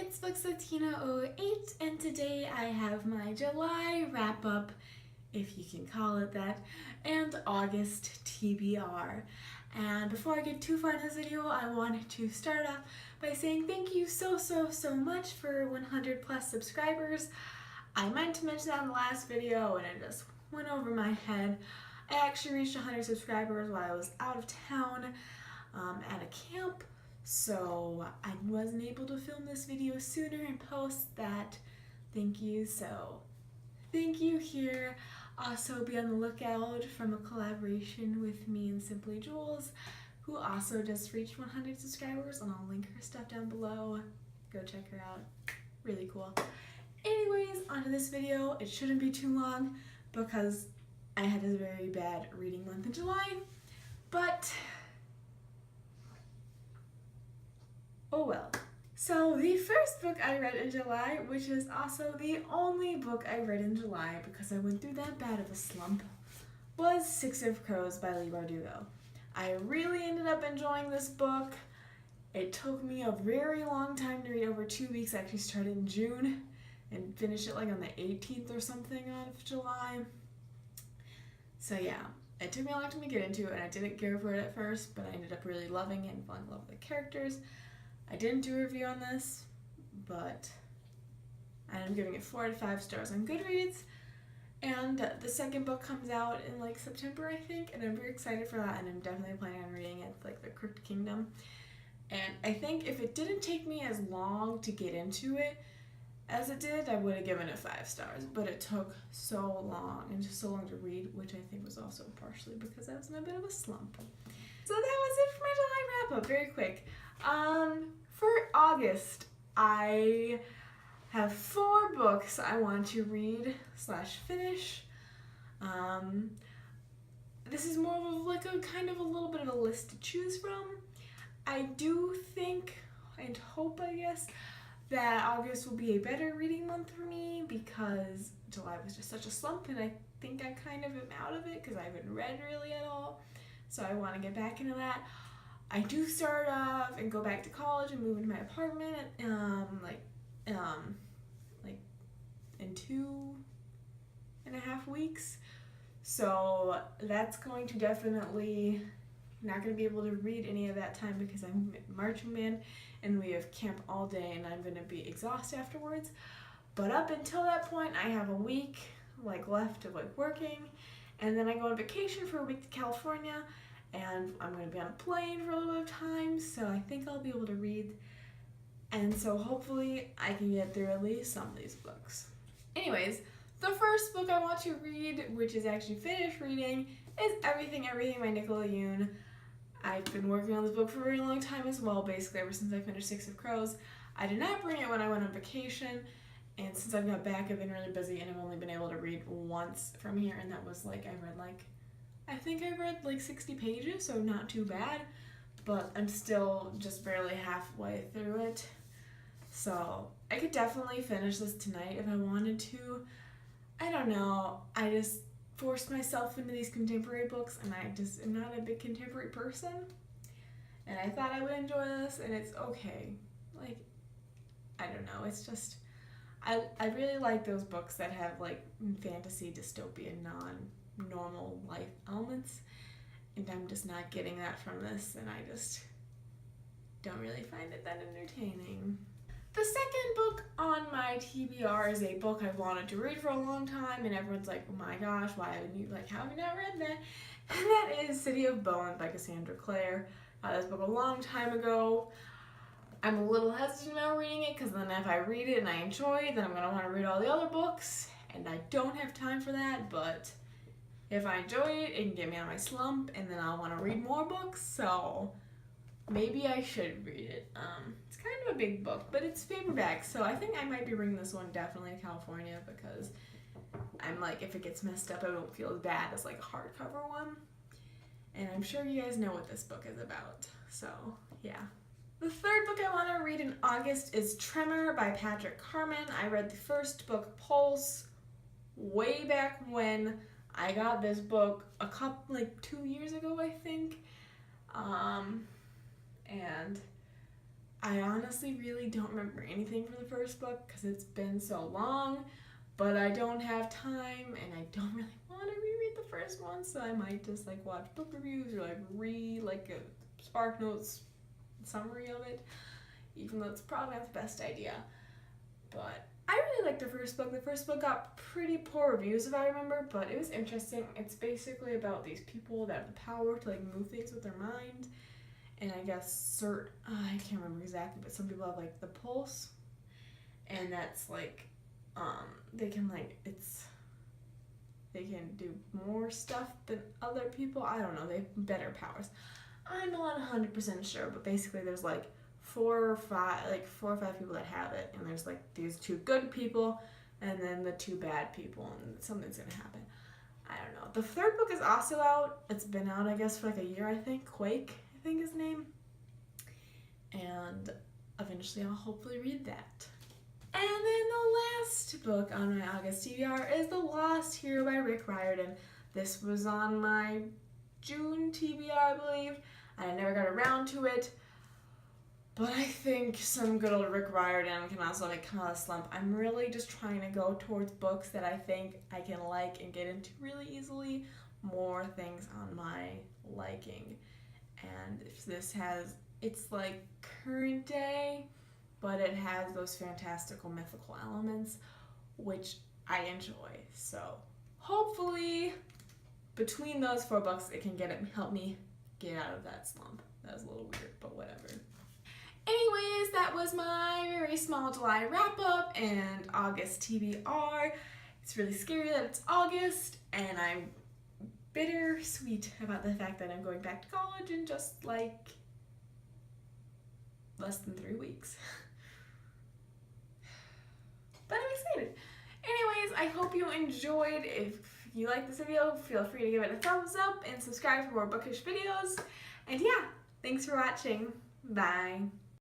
it's Booksatina08 and today I have my July wrap-up, if you can call it that, and August TBR. And before I get too far in this video, I wanted to start off by saying thank you so much for 100 plus subscribers. I meant to mention that in the last video and it just went over my head. I actually reached 100 subscribers while I was out of town at a camp. So I wasn't able to film this video sooner and post that. Thank you. So thank you here. Also be on the lookout from a collaboration with me and Simply Jules, who also just reached 100 subscribers, and I'll link her stuff down below. Go check her out. Really cool. Anyways, onto this video. It shouldn't be too long because I had a very bad reading month in July, but oh well. So the first book I read in July, which is also the only book I read in July because I went through that bad of a slump, was Six of Crows by Leigh Bardugo. I really ended up enjoying this book. It took me a very long time to read, over 2 weeks. I actually started in June and finished it like on the 18th or something of July. So yeah, it took me a long time to get into it, and I didn't care for it at first, but I ended up really loving it and falling in love with the characters. I didn't do a review on this, but I'm giving it 4 out of 5 stars on Goodreads. And the second book comes out in like September, I think, and I'm very excited for that, and I'm definitely planning on reading it, like The Crooked Kingdom. And I think if it didn't take me as long to get into it as it did, I would have given it 5 stars, but it took so long and just so long to read, which I think was also partially because I was in a bit of a slump. So that was it for my July wrap-up, very quick. For August, I have 4 books I want to read / finish. This is more of like a kind of a little bit of a list to choose from. I do think and hope, I guess, that August will be a better reading month for me because July was just such a slump, and I think I kind of am out of it because I haven't read really at all. So I want to get back into that. I do start off and go back to college and move into my apartment like in 2.5 weeks. So that's going to definitely not going to be able to read any of that time because I'm marching band and we have camp all day and I'm going to be exhausted afterwards. But up until that point, I have a week left of working, and then I go on vacation for a week to California. And I'm going to be on a plane for a little bit of time, so I think I'll be able to read. And so hopefully I can get through at least some of these books. Anyways, the first book I want to read, which is actually finished reading, is Everything by Nicola Yoon. I've been working on this book for a very long time as well, basically ever since I finished Six of Crows. I did not bring it when I went on vacation, and since I got back I've been really busy and I've only been able to read once from here, and that was I think I read 60 pages, so not too bad, but I'm still just barely halfway through it. So I could definitely finish this tonight if I wanted to. I don't know, I just forced myself into these contemporary books, and I just am not a big contemporary person, and I thought I would enjoy this, and it's okay. I don't know, it's just, I really like those books that have fantasy, dystopian, non-normal life elements, and I'm just not getting that from this, and I just don't really find it that entertaining. The second book on my TBR is a book I've wanted to read for a long time, and everyone's like, oh my gosh, why haven't you, how have you not read that? And that is City of Bones by Cassandra Clare. This book a long time ago. I'm a little hesitant about reading it because then if I read it and I enjoy it, then I'm going to want to read all the other books, and I don't have time for that, but if I enjoy it, it can get me out of my slump, and then I'll want to read more books, so maybe I should read it. It's kind of a big book, but it's paperback, so I think I might be bringing this one definitely to California because I'm if it gets messed up, I won't feel as bad as a hardcover one. And I'm sure you guys know what this book is about, so yeah. The third book I want to read in August is Tremor by Carmen. I read the first book, Pulse, way back when I got this book 2 years ago, I think. And I honestly really don't remember anything from the first book because it's been so long, but I don't have time and I don't really want to reread the first one, so I might just like watch book reviews or like read like a Spark Notes summary of it, even though it's probably not the best idea. But I really liked the first book. The first book got pretty poor reviews if I remember, but it was interesting. It's basically about these people that have the power to like move things with their mind. And I guess I can't remember exactly, but some people have like the pulse, and that's like, they can do more stuff than other people. I don't know. They have better powers. I'm not 100% sure, but basically there's like four or five people that have it, and there's like these two good people, and then the two bad people, and something's gonna happen. I don't know. The third book is also out. It's been out, I guess, for like a year. I think Quake, I think his name, and eventually I'll hopefully read that. And then the last book on my August TBR is The Lost Hero by Riordan. This was on my June TBR, I believe, and I never got around to it. But I think some good old Riordan can also make come out of a slump. I'm really just trying to go towards books that I think I can like and get into really easily. More things on my liking. And if this it's like current day, but it has those fantastical mythical elements, which I enjoy. So hopefully between those 4 books, it can help me get out of that slump. That was a little weird, but whatever. Anyways, that was my very small July wrap-up and August TBR. It's really scary that it's August, and I'm bittersweet about the fact that I'm going back to college in just like less than 3 weeks. But I'm excited. Anyways, I hope you enjoyed. If you like this video, feel free to give it a thumbs up and subscribe for more bookish videos. And yeah, thanks for watching. Bye.